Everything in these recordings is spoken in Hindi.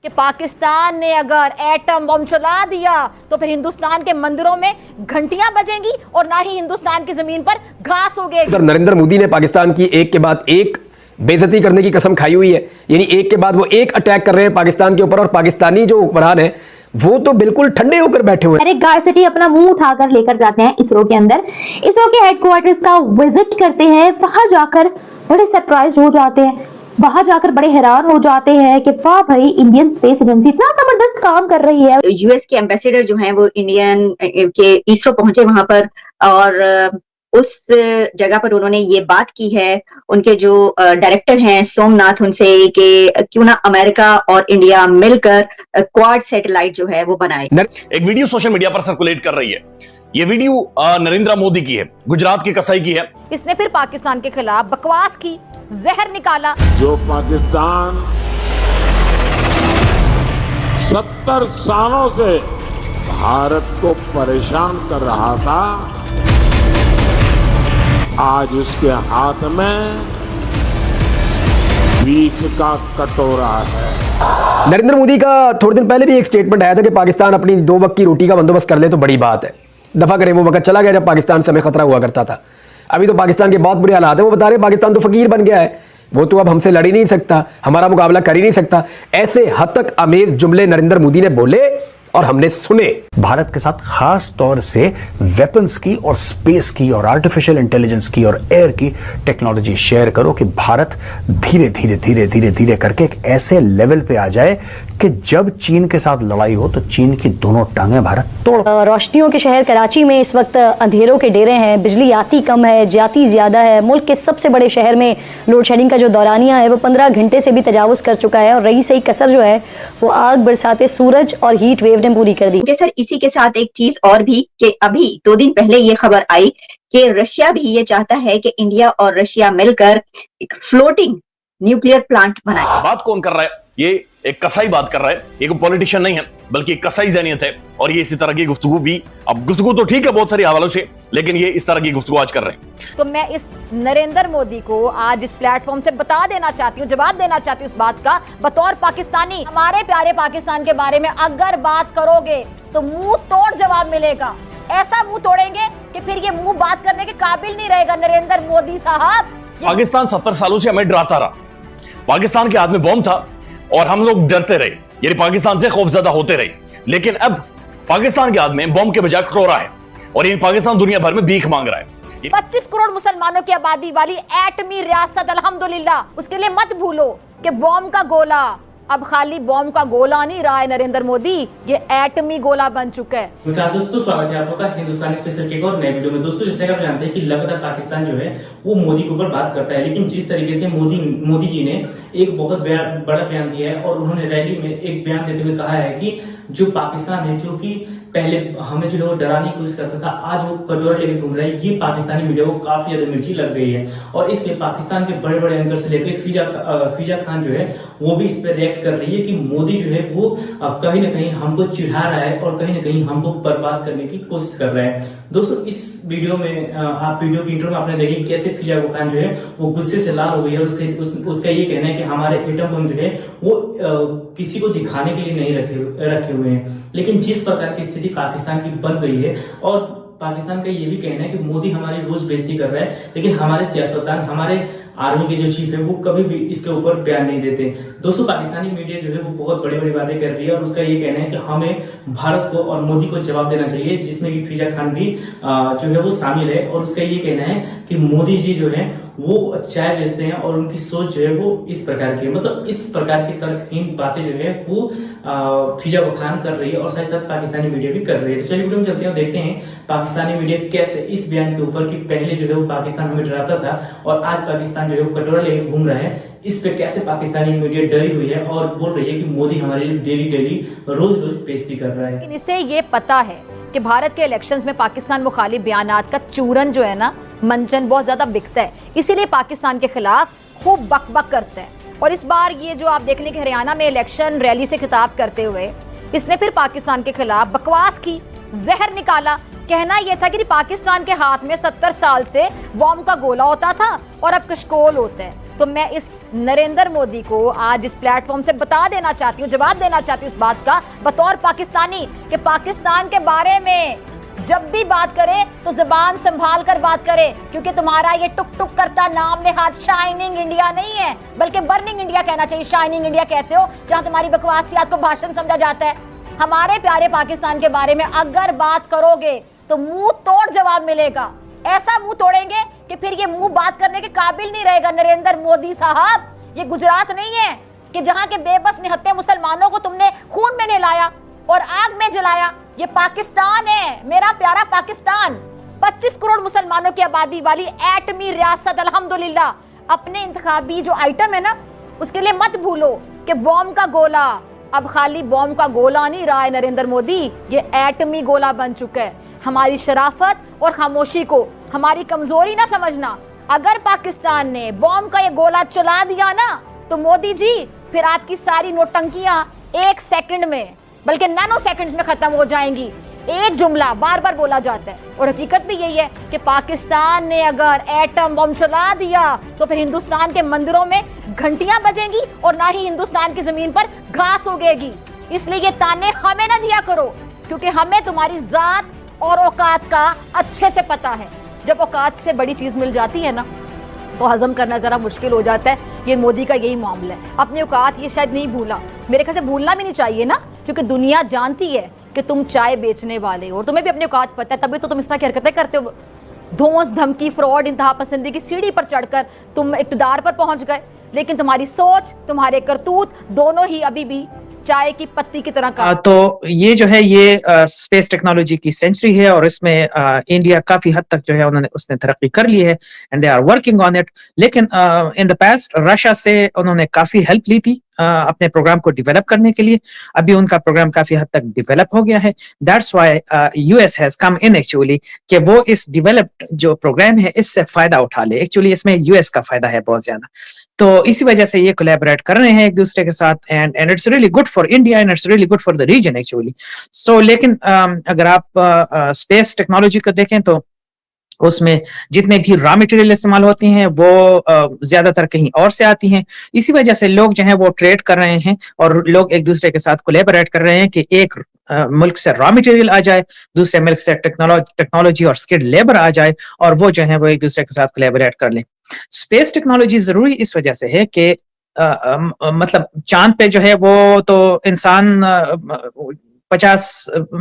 कि पाकिस्तान ने अगर एटम बम चला दिया तो फिर हिंदुस्तान के मंदिरों में घंटियां बजेंगी और ना ही हिंदुस्तान की जमीन पर घास उगेगी। नरेंद्र मोदी ने पाकिस्तान की एक के बाद एक बेइज्जती करने की कसम खाई हुई है, यानी एक के बाद वो एक अटैक कर रहे हैं पाकिस्तान के ऊपर, और पाकिस्तानी जो हुक्मरान है वो तो बिल्कुल ठंडे होकर बैठे हुए हैं। डायरेक्ट गारसिटी अपना मुंह उठाकर लेकर जाते हैं इसरो के अंदर, इसरो के हेडक्वार्टर्स का विजिट करते हैं। वहां जाकर बड़े सरप्राइज हो जाते हैं, वहां जाकर बड़े हैरान हो जाते हैं कि वाह भाई, इंडियन स्पेस एजेंसी इतना जबरदस्त काम कर रही है। यूएस के एम्बेसडर जो हैं वो इंडियन के इसरो पहुंचे वहां पर, और उस जगह पर उन्होंने ये बात की है उनके जो डायरेक्टर हैं सोमनाथ उनसे कि क्यों ना अमेरिका और इंडिया मिलकर क्वाड सैटेलाइट जो है वो बनाए। एक वीडियो सोशल मीडिया पर सर्कुलेट कर रही है। ये वीडियो नरेंद्र मोदी की है, गुजरात की कसाई की है। इसने फिर पाकिस्तान के खिलाफ बकवास की, जहर निकाला। जो पाकिस्तान 70 सालों से भारत को परेशान कर रहा था, आज उसके हाथ में बीच का कटोरा है। नरेंद्र मोदी का थोड़े दिन पहले भी एक स्टेटमेंट आया था कि पाकिस्तान अपनी 2 वक्त की रोटी का बंदोबस्त कर ले तो बड़ी बात है। दफा करें, वो वक्त चला गया जब पाकिस्तान से हमें खतरा हुआ करता था। अभी तो पाकिस्तान के बहुत बुरे हालात है। वो बता रहे पाकिस्तान तो फकीर बन गया है, वो तो अब हमसे लड़ ही नहीं सकता, हमारा मुकाबला कर ही नहीं सकता। ऐसे हद तक अमेज जुमले नरेंद्र मोदी ने बोले और हमने सुने। भारत के साथ खास तौर से वेपन्स की और स्पेस की और आर्टिफिशियल इंटेलिजेंस की और एयर की टेक्नोलॉजी शेयर करो कि भारत धीरे धीरे धीरे धीरे धीरे करके एक ऐसे लेवल पे आ जाए कि जब चीन के साथ लड़ाई हो तो चीन की दोनों टांगें भारत तोड़। रोशनियों के शहर कराची में इस वक्त अंधेरों के डेरे हैं, बिजली आती कम है, जाती ज्यादा है। मुल्क के सबसे बड़े शहर में लोड शेडिंग का जो दौरानिया है वो 15 घंटे से भी तजावुज कर चुका है, और रही सही कसर जो है वो आग बरसाते सूरज और हीट वेव ने पूरी कर दी। सर इसी के साथ एक चीज और भी कि अभी 2 दिन पहले ये खबर आई कि रशिया भी ये चाहता है कि इंडिया और रशिया मिलकर एक फ्लोटिंग न्यूक्लियर प्लांट बनाए। बात कौन कर रहा है? ये एक कसाई बात कर रहा है, ये कोई पॉलिटिशियन नहीं है बल्कि एक कसाई ज़हनियत है। और ये इसी तरह की गुफ्तगू भी, अब गुफ्तगू तो ठीक है बहुत सारी हवालों से, लेकिन ये इस तरह की गुफ्तगू आज कर रहे हैं। तो मैं इस नरेंद्र मोदी को आज इस प्लेटफॉर्म से बता देना चाहती हूँ, जवाब देना चाहती हूँ इस बात का, बतौर पाकिस्तानी। हमारे प्यारे पाकिस्तान के बारे में अगर बात करोगे तो मुंह तोड़ जवाब मिलेगा। ऐसा मुंह तोड़ेंगे कि फिर ये मुंह बात करने के काबिल नहीं रहेगा नरेंद्र मोदी साहब। पाकिस्तान 70 सालों से हमें डराता रहा। पाकिस्तान के हाथ में बॉम्ब था और हम लोग डरते रहे, यानी पाकिस्तान से खौफजदा होते रहे। लेकिन अब पाकिस्तान के हाथ में बॉम्ब के बजाय कटोरा है, और ये पाकिस्तान दुनिया भर में भीख मांग रहा है। 25 करोड़ मुसलमानों की आबादी वाली एटमी रियासत अल्हम्दुलिल्लाह, उसके लिए मत भूलो कि बॉम्ब का गोला अब खाली बॉम्ब का गोला नहीं रहा है नरेंद्र मोदी, ये एटमी गोला बन चुका है। नमस्कार दोस्तों, स्वागत है आप लोगों का हिंदुस्तानी स्पेशल के एक और नए वीडियो में। दोस्तों जैसे आप जानते हैं कि लगातार पाकिस्तान जो है वो मोदी के ऊपर बात करता है, लेकिन जिस तरीके से मोदी जी ने एक बहुत बड़ा बयान दिया है, और उन्होंने रैली में एक बयान देते हुए कहा है कि जो पाकिस्तान है, जो कि पहले हमें जो है वो डराने की कोशिश करता था, आज वो कटोरा लेके घूम रहा है। ये पाकिस्तानी मीडिया को काफी ज्यादा मिर्ची लग गई है, और इसमें पाकिस्तान के बड़े बड़े एंकर से लेकर फिजा खान जो है वो भी इस पर रिएक्ट कर रही है कि मोदी जो है वो कहीं ना कहीं हमको चिढ़ा रहा है और कहीं ना कहीं हमको बर्बाद करने की कोशिश कर रहा है। दोस्तों इस वीडियो में आप वीडियो की इंट्रो में आपने देखी कैसे फिजा खान जो है वो गुस्से से लाल हो गई है, और उसका ये कहना है कि हमारे एटम बम जो है वो किसी को दिखाने के लिए नहीं रखे हुए हैं। लेकिन जिस प्रकार की स्थिति पाकिस्तान की बन गई है, और पाकिस्तान का ये भी कहना है कि मोदी हमारी रोज बेइज्जती कर रहा है, लेकिन हमारे सियासतदान, हमारे आर्मी के जो चीफ है वो कभी भी इसके ऊपर बयान नहीं देते। दोस्तों पाकिस्तानी मीडिया जो है वो बहुत बड़ी बड़ी बातें कर रही है, और उसका ये कहना है कि हमें भारत को और मोदी को जवाब देना चाहिए, जिसमें कि फिजा खान भी जो है वो शामिल है। और उसका ये कहना है कि मोदी जी जो है वो चाय बेचते हैं, और उनकी सोच जो है वो इस प्रकार की है, मतलब इस प्रकार की तर्कहीन बातें जो है वो फिजा खान कर रही है, और साथ साथ पाकिस्तानी मीडिया भी कर रही है। तो चलिए वीडियो में चलते हैं और देखते हैं पाकिस्तानी मीडिया कैसे इस बयान के ऊपर कि पहले जो है वो पाकिस्तान हमें डराता था और आज पाकिस्तान जो है वो कटोरा लेके घूम रहा है, इस पे कैसे पाकिस्तानी मीडिया डरी हुई है और बोल रही है कि मोदी हमारी डेली रोज बेइज्जती कर रहा है। लेकिन इसे ये पता है कि भारत के इलेक्शंस में पाकिस्तान मुखालिफ बयानात का चूरन जो है ना, मंचन बहुत ज्यादा बिकता है, इसीलिए पाकिस्तान के खिलाफ खूब बकबक करता है। और इस बार ये जो आप देख लें कि हरियाणा में इलेक्शन रैली से खिताब करते हुए इसने फिर पाकिस्तान के खिलाफ बकवास की, जहर निकाला। कहना यह था कि पाकिस्तान के हाथ में 70 साल से बॉम्ब का गोला होता था और अब कशकोल होता है। तो मैं इस नरेंद्र मोदी को आज इस प्लेटफॉर्म से बता देना चाहती हूँ, जवाब देना चाहती हूँ इस बात का बतौर पाकिस्तानी, कि पाकिस्तान के बारे में जब भी बात करें तो जुबान संभाल कर बात करें, क्योंकि तुम्हारा ये टुक टुक करता नाम नेहाद शाइनिंग इंडिया नहीं है, बल्कि बर्निंग इंडिया कहना चाहिए। शाइनिंग इंडिया कहते हो जहां तुम्हारी बकवासियात को भाषण समझा जाता है। हमारे प्यारे पाकिस्तान के बारे में अगर बात करोगे तो मुंह तोड़ जवाब मिलेगा। ऐसा मुंह तोड़ेंगे कि फिर ये मुंह बात करने के काबिल नहीं रहेगा। नरेंद्र मोदी साहब, ये गुजरात नहीं है कि जहां के बेबस निहत्थे मुसलमानों को तुमने खून में नहलाया और आग में जलाया। ये पाकिस्तान है, मेरा प्यारा पाकिस्तान, 25 करोड़ मुसलमानों की आबादी वाली एटमी रियासत। अल्हम्दुलिल्लाह अपने इंतखाबी जो आइटम है ना, उसके लिए मत भूलो कि बॉम्ब का गोला अब खाली बॉम्ब का गोला नहीं रहा है नरेंद्र मोदी, ये एटमी गोला बन चुका है। हमारी शराफत और खामोशी को हमारी कमजोरी ना समझना। अगर पाकिस्तान ने बॉम्ब का ये गोला चला दिया ना, तो मोदी जी फिर आपकी सारी नोटंकियां 1 सेकंड में, बल्कि नैनो सेकंड्स में खत्म हो जाएंगी। एक जुमला बार बार बोला जाता है और हकीकत भी यही है कि पाकिस्तान ने अगर एटम बम चला दिया तो फिर हिंदुस्तान के मंदिरों में घंटियां बजेंगी और ना ही हिंदुस्तान की जमीन पर घास उगेगी। इसलिए ये ताने हमें ना दिया करो, क्योंकि हमें तुम्हारी जात और औकात का अच्छे से पता है। जब औकात से बड़ी चीज मिल जाती है ना, तो हजम करना जरा मुश्किल हो जाता है। ये मोदी का यही मामला है। अपनी औकात ये शायद नहीं भूला, मेरे ख्याल से भूलना भी नहीं चाहिए ना, क्योंकि दुनिया जानती है कि तुम चाय बेचने वाले हो और तुम्हें भी अपनी औकात पता है, तभी तो तुम इस तरह की हरकतें करते हो। धौंस धमकी फ्रॉड इंतहा पसंदी की सीढ़ी पर चढ़कर तुम इक्तदार पर पहुंच गए, लेकिन तुम्हारी सोच, तुम्हारे करतूत दोनों ही अभी भी चाय की पत्ती की तरह का। तो ये जो है ये स्पेस टेक्नोलॉजी की सेंचुरी है और इसमें इंडिया काफी हद तक जो है उसने तरक्की कर ली है and they are working on it. लेकिन इन द पास्ट रशिया से उन्होंने काफी हेल्प ली थी अपने प्रोग्राम को डेवलप करने के लिए। अभी उनका प्रोग्राम काफी हद तक डेवलप हो गया है। That's why US has come in actually कि वो इस डेवलप्ड जो प्रोग्राम है इससे फायदा उठा ले। एक्चुअली इसमें यूएस का फायदा है बहुत ज्यादा, तो इसी वजह से ये कोलैबोरेट कर रहे हैं एक दूसरे के साथ and it's really good for India and it's really good for the region actually. So लेकिन अगर आप स्पेस टेक्नोलॉजी को देखें तो उसमें जितने भी रॉ मटेरियल इस्तेमाल होती हैं वो ज्यादातर कहीं और से आती हैं। इसी वजह से लोग जो हैं वो ट्रेड कर रहे हैं और लोग एक दूसरे के साथ कोलैबोरेट कर रहे हैं कि एक मुल्क से रॉ मटेरियल आ जाए, दूसरे मुल्क से टेक्नोलॉजी और स्किल्ड लेबर आ जाए और वो जो है वो एक दूसरे के साथ कोलैबोरेट कर लें। स्पेस टेक्नोलॉजी जरूरी इस वजह से है कि मतलब चांद पे जो है वो तो इंसान 50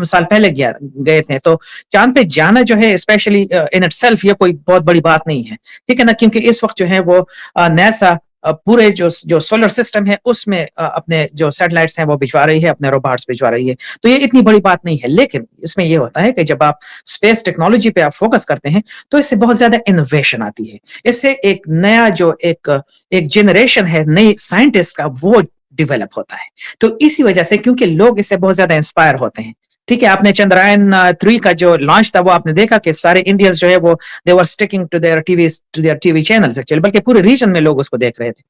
साल पहले गए थे, तो चांद पे जाना जो है स्पेशली इन इटसेल्फ ये कोई बहुत बड़ी बात नहीं है, ठीक है ना, क्योंकि इस वक्त जो है वो नासा पूरे जो सोलर सिस्टम है उसमें अपने जो सैटेलाइट्स हैं वो भिजवा रही है, अपने रोबोट्स भिजवा रही है, तो ये इतनी बड़ी बात नहीं है। लेकिन इसमें ये होता है कि जब आप स्पेस टेक्नोलॉजी पे आप फोकस करते हैं तो इससे बहुत ज्यादा इनोवेशन आती है, इससे एक नया जो एक जनरेशन है नई साइंटिस्ट का वो डेवलप होता है। तो इसी वजह से क्योंकि लोग इससे बहुत ज्यादा इंस्पायर होते हैं, ठीक है। आपने चंद्रयान 3 का जो लॉन्च था वो आपने देखा कि सारे इंडियंस जो है वो they were sticking to their TV channels actually, बल्कि पूरे रीजन में लोग उसको देख रहे थे।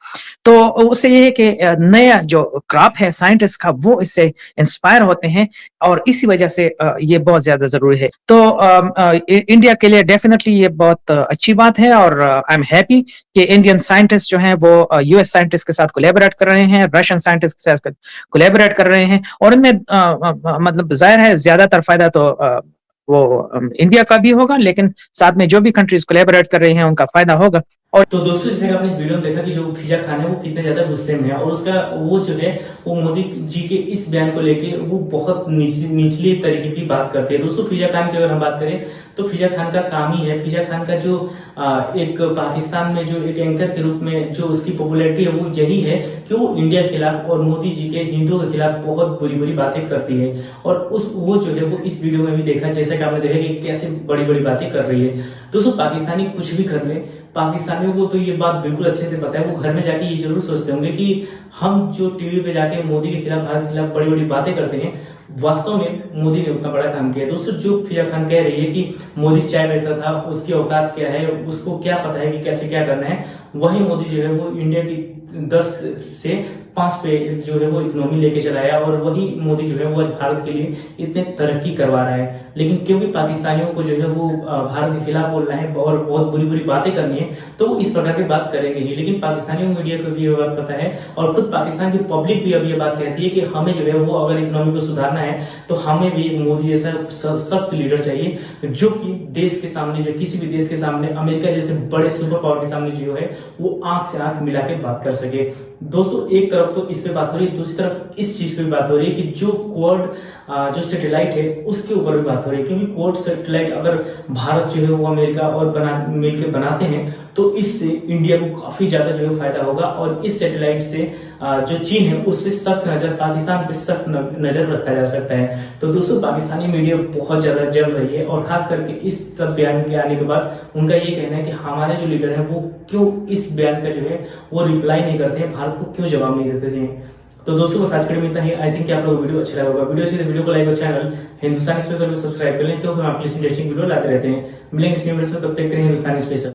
तो उससे ये है कि नया जो क्रॉप है साइंटिस्ट का वो इससे इंस्पायर होते हैं और इसी वजह से ये बहुत ज्यादा जरूरी है। तो इंडिया के लिए डेफिनेटली ये बहुत अच्छी बात है और आई एम हैप्पी कि इंडियन साइंटिस्ट जो हैं वो यूएस साइंटिस्ट के साथ कोलैबोरेट कर रहे हैं, रशियन साइंटिस्ट के साथ कोलैबोरेट कर रहे हैं और इनमें मतलब जाहिर है ज्यादातर फायदा तो वो इंडिया का भी होगा, लेकिन साथ में जो भी कंट्रीज कोलैबोरेट कर रही हैं उनका फायदा होगा। और तो दोस्तों जैसे आपने इस वीडियो में देखा कि जो फिजा खान है वो कितने ज्यादा गुस्से में है और उसका वो जो है वो मोदी जी के इस बयान को लेके वो बहुत निचली तरीके की बात करते हैं। दोस्तों फिजा खान की अगर हम बात करें तो फिजा खान का काम ही है, फिजा खान का जो एक पाकिस्तान में जो एक एंकर के रूप में जो उसकी पॉपुलैरिटी है वो यही है कि वो इंडिया के खिलाफ और मोदी जी के हिंदुओं के खिलाफ बहुत बुरी बुरी बातें करती है और वो जो है वो इस वीडियो में भी देखा, जैसे कि आपने देखा कि कैसे बड़ी बड़ी बातें कर रही है। दोस्तों पाकिस्तानी कुछ भी कर ले, पाकिस्तानियों को तो ये बात बिल्कुल अच्छे से पता है, वो घर में जाके ये जरूर सोचते होंगे कि हम जो टीवी पे जाके मोदी के खिलाफ भारत के खिलाफ बड़ी बड़ी बातें करते हैं, वास्तव में मोदी ने उतना बड़ा काम किया। दोस्तों जो फिजा खान कह रही है कि मोदी चाय बेचता था, उसकी औकात क्या है, उसको क्या पता है कि कैसे क्या करना है, वही मोदी जो है वो इंडिया की 10 से 5 पे जो है वो इकोनॉमी लेके चलाया और वही मोदी जो है वो आज भारत के लिए इतने तरक्की करवा रहा है। लेकिन क्योंकि पाकिस्तानियों को जो है वो भारत के खिलाफ बोलना है और बहुत बुरी बुरी बातें करनी है तो वो इस प्रकार की बात करेंगे ही। लेकिन पाकिस्तानी मीडिया को भी ये बात पता है और खुद पाकिस्तान की पब्लिक भी अब ये बात कहती है कि हमें जो है वो अगर इकोनॉमी को सुधारना है तो हमें भी मोदी जैसा सख्त लीडर चाहिए जो कि देश के सामने, जो किसी भी देश के सामने, अमेरिका जैसे बड़े सुपर पावर के सामने जो है वो आंख से आंख मिला के बात कर सके। दोस्तों एक तरफ तो इस पे बात हो रही है, दूसरी तरफ इस चीज पे भी बात हो रही है कि जो क्वाड जो सैटेलाइट है उसके ऊपर भी बात हो रही है, क्योंकि क्वाड सैटेलाइट अगर भारत जो है वो अमेरिका और मिलकर बनाते हैं तो इससे इंडिया को काफी ज्यादा जो है फायदा होगा और इस सैटेलाइट से जो चीन है उस पर सख्त नजर, पाकिस्तान पे सख्त नजर रखा जा सकता है। तो दोस्तों पाकिस्तानी मीडिया बहुत ज्यादा जल रही है और खास करके इस सब बयान के आने के बाद उनका ये कहना है कि हमारे जो लीडर है वो क्यों इस बयान का जो है वो रिप्लाई नहीं करते हैं, भारत को क्यों जवाब नहीं देते हैं। तो दोस्तों बस आज के लिए इतना ही। आई थिंक कि आप लोगों को वीडियो अच्छा लगा होगा। वीडियो अच्छी तो वीडियो को लाइक और चैनल हिंदुस्तानी स्पेशल को सब्सक्राइब कर लें, क्योंकि हम आपके लिए इंटरेस्टिंग वीडियो लाते रहते हैं। मिलेंगे इस वीडियो से, तब तक के लिए हिंदुस्तानी स्पेशल।